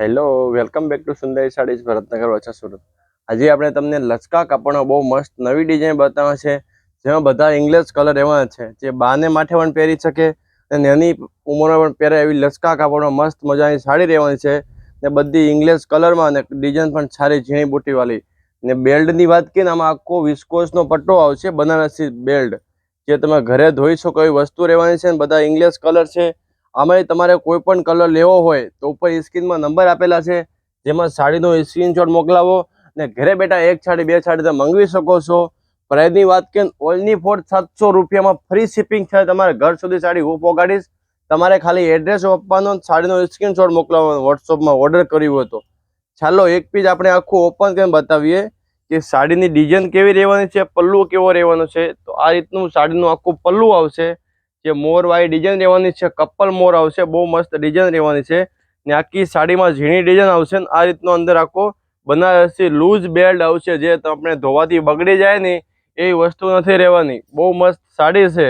Hello, welcome back to સુંદરી સાડીઝ ભરતનગર વચ્ચે સુરત। આજે આપણે તમને લચકા કાપડનો બહુ મસ્ત નવી ડિઝાઇન બતાવવા છે, જેમાં બધા ઇંગ્લિશ કલર એવા છે જે બાને માથે પણ પહેરી શકે અને નાની ઉંમરે પણ પહેરે એવી લચકા કાપડમાં મસ્ત મજાની સાડી રહેવાની છે ને બધી ઇંગ્લિશ કલરમાં અને ડિઝાઇન પણ સારી ઝીણી બુટીવાળી ને બેલ્ટની વાત કરીએ ને આમાં આખો વિસ્કોસનો પટ્ટો આવશે, બનારસી બેલ્ટ જે તમે ઘરે ધોઈ શકો એવી વસ્તુ રહેવાની છે ને બધા ઇંગ્લિશ કલર છે। આમાં તમારે કોઈ પણ કલર લેવો હોય તો ઉપર સ્ક્રીનમાં નંબર આપેલા છે, જેમાં સાડીનો સ્ક્રીનશોટ મોકલાવો ને ઘરે બેઠા એક સાડી બે સાડી તમે મંગાવી શકો છો। પ્રાઇસની વાત કરીએ ઓનલી ફોર 700 રૂપિયામાં ફ્રી શિપિંગ છે। તમારે ઘર સુધી સાડી હું પહોંચાડીશ, તમારે ખાલી એડ્રેસ આપવાનો, સાડીનો સ્ક્રીનશોટ મોકલાવવાનો વોટ્સઅપમાં ઓર્ડર કર્યું હોય તો। ચાલો એક પીસ આપણે આખું ઓપન કરીને બતાવીએ કે સાડીની ડિઝાઇન કેવી રહેવાની છે, પલ્લુ કેવો રહેવાનો છે। તો આ રીતનું સાડીનું આખું પલ્લુ આવશે, જે મોરવાળી ડિઝાઇન રહેવાની છે, કપલ મોર આવશે, બહુ મસ્ત ડિઝાઇન રહેવાની છે ને આખી સાડીમાં ઝીણી ડિઝાઇન આવશે ને આ રીતનો અંદર આખો બનારસી લૂઝ બેલ્ટ આવશે, જે તમને ધોવાથી બગડી જાય ને એવી વસ્તુ નથી રહેવાની। બહુ મસ્ત સાડી છે,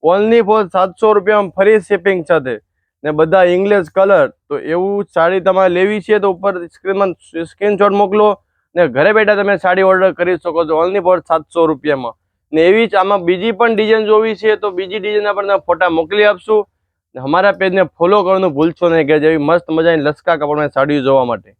ઓનલી ફોર 700 રૂપિયામાં ફ્રી શિપિંગ સાથે ને બધા ઇંગ્લિશ કલર। તો એવું સાડી તમારે લેવી છે તો ઉપર સ્ક્રીનમાં સ્ક્રીનશોટ મોકલો ને ઘરે બેઠા તમે સાડી ઓર્ડર કરી શકો છો ઓનલી ફોર 700 રૂપિયામાં। ને એવી જ આમાં બીજી પણ ડિઝાઇન જોવી છે તો બીજી ડિઝાઇનના પણ ફોટા મોકલી આપશું। અમારા પેજને ફોલો કરવાનું ભૂલશો નહીં કે જેવી મસ્ત મજાની લચકા કપડમાં સાડીઓ જોવા માટે।